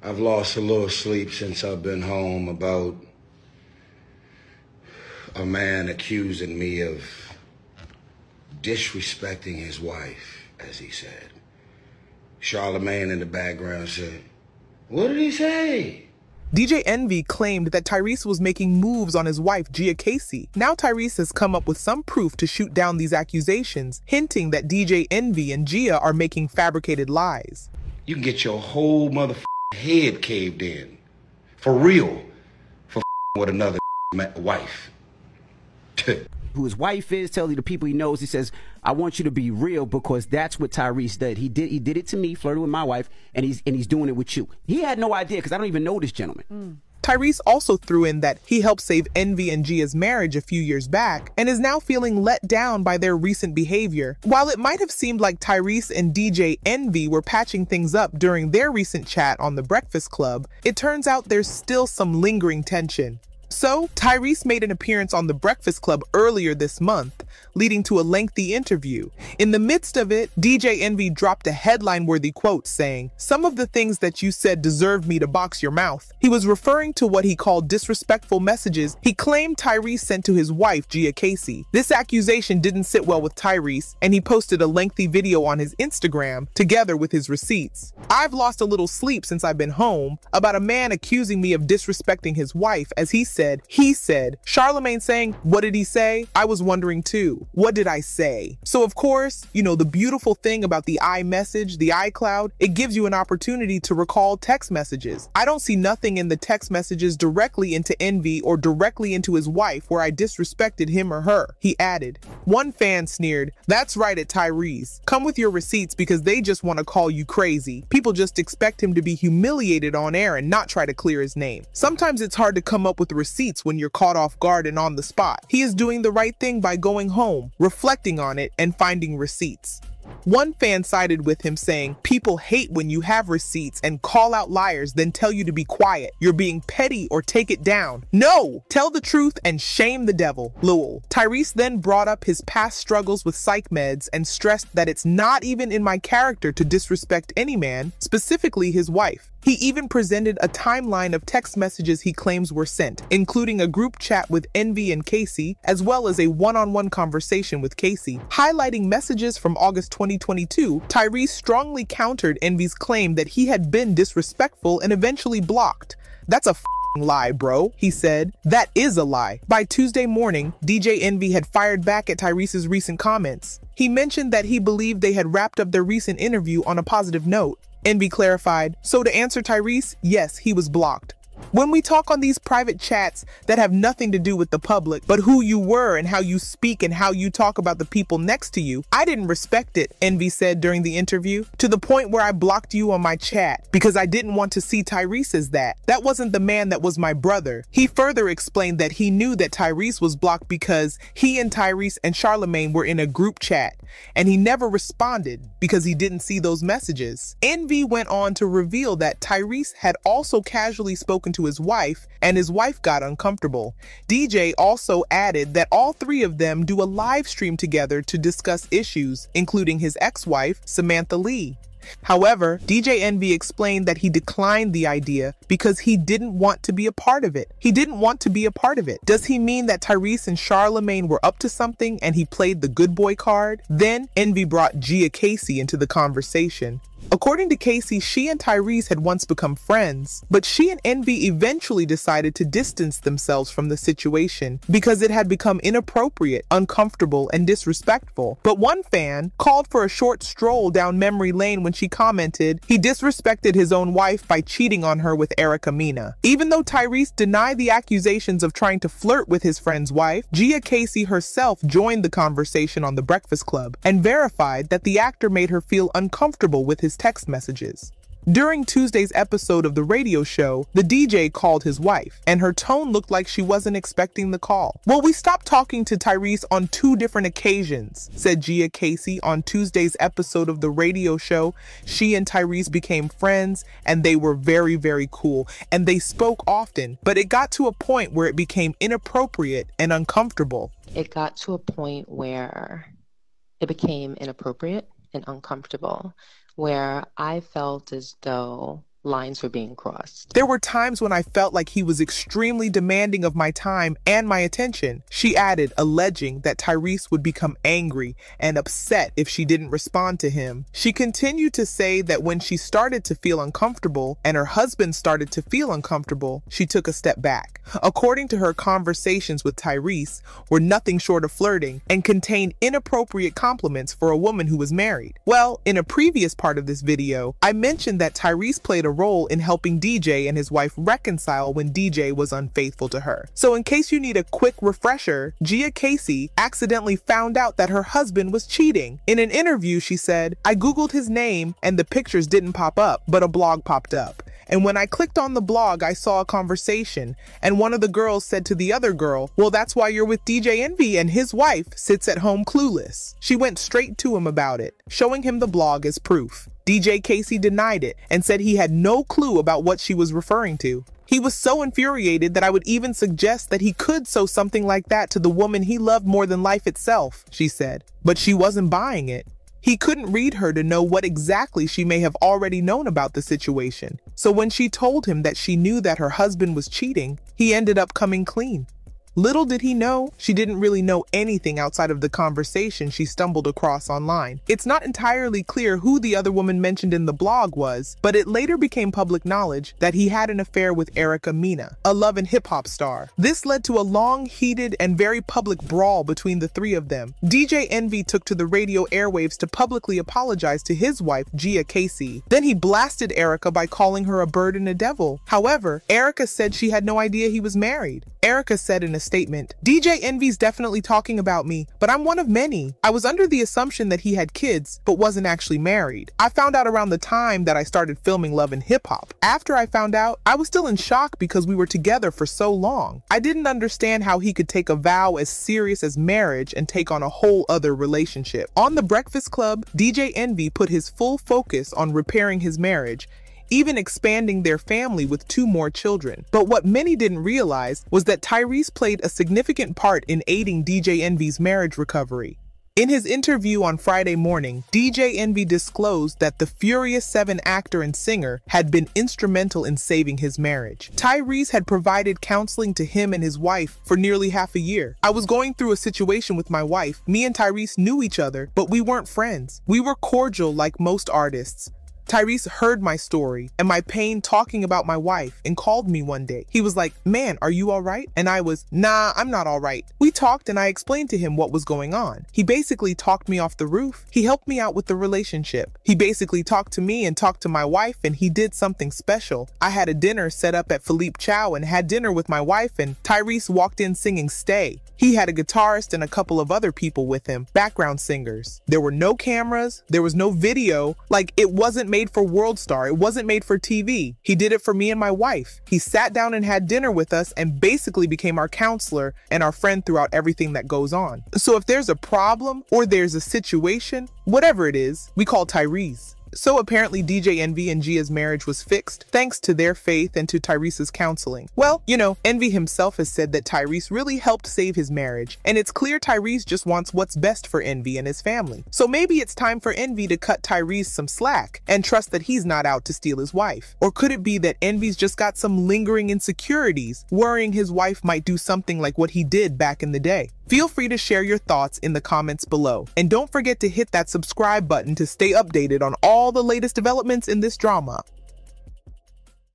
I've lost a little sleep since I've been home about a man accusing me of disrespecting his wife, as he said. Charlemagne in the background said, "What did he say?" DJ Envy claimed that Tyrese was making moves on his wife, Gia Casey. Now Tyrese has come up with some proof to shoot down these accusations, hinting that DJ Envy and Gia are making fabricated lies. You can get your whole motherfucking head caved in. For real. For with another wife. Who his wife is, tell the people he knows. He says, I want you to be real, because that's what Tyrese did. He did it to me, flirted with my wife, and he's doing it with you. He had no idea, because I don't even know this gentleman. Tyrese also threw in that he helped save Envy and Gia's marriage a few years back and is now feeling let down by their recent behavior. While it might have seemed like Tyrese and DJ Envy were patching things up during their recent chat on The Breakfast Club, it turns out there's still some lingering tension. So, Tyrese made an appearance on The Breakfast Club earlier this month, leading to a lengthy interview. In the midst of it, DJ Envy dropped a headline-worthy quote saying, "Some of the things that you said deserve me to box your mouth." He was referring to what he called disrespectful messages he claimed Tyrese sent to his wife, Gia Casey. This accusation didn't sit well with Tyrese, and he posted a lengthy video on his Instagram, together with his receipts. "I've lost a little sleep since I've been home about a man accusing me of disrespecting his wife, as he said, Charlemagne saying, 'What did he say?' I was wondering too. What did I say?" So of course, you know, the beautiful thing about the iMessage, the iCloud, it gives you an opportunity to recall text messages. I don't see nothing in the text messages directly into Envy or directly into his wife where I disrespected him or her, he added. One fan sneered, "That's right at Tyrese. Come with your receipts because they just want to call you crazy. People just expect him to be humiliated on air and not try to clear his name. Sometimes it's hard to come up with receipts when you're caught off guard and on the spot. He is doing the right thing by going home, reflecting on it, and finding receipts." One fan sided with him saying, "People hate when you have receipts and call out liars, then tell you to be quiet. You're being petty or take it down. No! Tell the truth and shame the devil." Lowell. Tyrese then brought up his past struggles with psych meds and stressed that it's not even in my character to disrespect any man, specifically his wife. He even presented a timeline of text messages he claims were sent, including a group chat with Envy and Casey, as well as a one-on-one conversation with Casey. Highlighting messages from August 2022, Tyrese strongly countered Envy's claim that he had been disrespectful and eventually blocked. "That's a lie, bro," he said. "That is a lie." By Tuesday morning, DJ Envy had fired back at Tyrese's recent comments. He mentioned that he believed they had wrapped up their recent interview on a positive note. Envy clarified, "So to answer Tyrese, yes, he was blocked. When we talk on these private chats that have nothing to do with the public, but who you were and how you speak and how you talk about the people next to you, I didn't respect it," Envy said during the interview, "to the point where I blocked you on my chat because I didn't want to see Tyrese as that. That wasn't the man that was my brother." He further explained that he knew that Tyrese was blocked because he and Tyrese and Charlemagne were in a group chat, and he never responded because he didn't see those messages. Envy went on to reveal that Tyrese had also casually spoken to his wife, and his wife got uncomfortable. DJ also added that all three of them do a live stream together to discuss issues, including his ex-wife, Samantha Lee. However, DJ Envy explained that he declined the idea because he didn't want to be a part of it. He didn't want to be a part of it. Does he mean that Tyrese and Charlemagne were up to something and he played the good boy card? Then Envy brought Gia Casey into the conversation. According to Casey, she and Tyrese had once become friends, but she and Envy eventually decided to distance themselves from the situation because it had become inappropriate, uncomfortable, and disrespectful. But one fan called for a short stroll down memory lane when she commented he disrespected his own wife by cheating on her with Erica Mena. Even though Tyrese denied the accusations of trying to flirt with his friend's wife, Gia Casey herself joined the conversation on The Breakfast Club and verified that the actor made her feel uncomfortable with his text messages. During Tuesday's episode of the radio show, the DJ called his wife, and her tone looked like she wasn't expecting the call. "Well, we stopped talking to Tyrese on 2 different occasions," said Gia Casey on Tuesday's episode of the radio show. She and Tyrese became friends, and they were very, very cool, and they spoke often, but it got to a point where it became inappropriate and uncomfortable. It got to a point where it became inappropriate and uncomfortable, where I felt as though lines were being crossed. There were times when I felt like he was extremely demanding of my time and my attention, she added, alleging that Tyrese would become angry and upset if she didn't respond to him. She continued to say that when she started to feel uncomfortable and her husband started to feel uncomfortable, she took a step back. According to her, conversations with Tyrese were nothing short of flirting and contained inappropriate compliments for a woman who was married. Well, in a previous part of this video, I mentioned that Tyrese played a role in helping DJ and his wife reconcile when DJ was unfaithful to her. So in case you need a quick refresher, Gia Casey accidentally found out that her husband was cheating. In an interview, she said, "I Googled his name and the pictures didn't pop up, but a blog popped up. And when I clicked on the blog, I saw a conversation, and one of the girls said to the other girl, 'Well, that's why you're with DJ Envy and his wife sits at home clueless.' She went straight to him about it, showing him the blog as proof. DJ Casey denied it and said he had no clue about what she was referring to. He was so infuriated that I would even suggest that he could sow something like that to the woman he loved more than life itself," she said. But she wasn't buying it. He couldn't read her to know what exactly she may have already known about the situation. So when she told him that she knew that her husband was cheating, he ended up coming clean. Little did he know, she didn't really know anything outside of the conversation she stumbled across online. It's not entirely clear who the other woman mentioned in the blog was, but it later became public knowledge that he had an affair with Erica Mena, a love and hip-hop star. This led to a long, heated, and very public brawl between the three of them. DJ Envy took to the radio airwaves to publicly apologize to his wife, Gia Casey. Then he blasted Erica by calling her a bird and a devil. However, Erica said she had no idea he was married. Erica said in a statement, "DJ Envy's definitely talking about me, but I'm one of many. I was under the assumption that he had kids, but wasn't actually married. I found out around the time that I started filming Love and Hip Hop. After I found out, I was still in shock because we were together for so long. I didn't understand how he could take a vow as serious as marriage and take on a whole other relationship." On The Breakfast Club, DJ Envy put his full focus on repairing his marriage, even expanding their family with 2 more children. But what many didn't realize was that Tyrese played a significant part in aiding DJ Envy's marriage recovery. In his interview on Friday morning, DJ Envy disclosed that the Furious 7 actor and singer had been instrumental in saving his marriage. Tyrese had provided counseling to him and his wife for nearly half a year. "I was going through a situation with my wife. Me and Tyrese knew each other, but we weren't friends. We were cordial like most artists. Tyrese heard my story and my pain talking about my wife and called me one day. He was like, 'Man, are you all right?' And I was, 'Nah, I'm not all right.' We talked and I explained to him what was going on. He basically talked me off the roof. He helped me out with the relationship. He basically talked to me and talked to my wife, and he did something special. I had a dinner set up at Philippe Chow and had dinner with my wife, and Tyrese walked in singing 'Stay.' He had a guitarist and a couple of other people with him, background singers. There were no cameras, there was no video, like it wasn't made for World Star, it wasn't made for TV. He did it for me and my wife. He sat down and had dinner with us and basically became our counselor and our friend throughout everything that goes on. So if there's a problem or there's a situation, whatever it is, we call Tyrese." So apparently DJ Envy and Gia's marriage was fixed thanks to their faith and to Tyrese's counseling. Well, you know, Envy himself has said that Tyrese really helped save his marriage, and it's clear Tyrese just wants what's best for Envy and his family. So maybe it's time for Envy to cut Tyrese some slack and trust that he's not out to steal his wife. Or could it be that Envy's just got some lingering insecurities, worrying his wife might do something like what he did back in the day? Feel free to share your thoughts in the comments below. And don't forget to hit that subscribe button to stay updated on all the latest developments in this drama.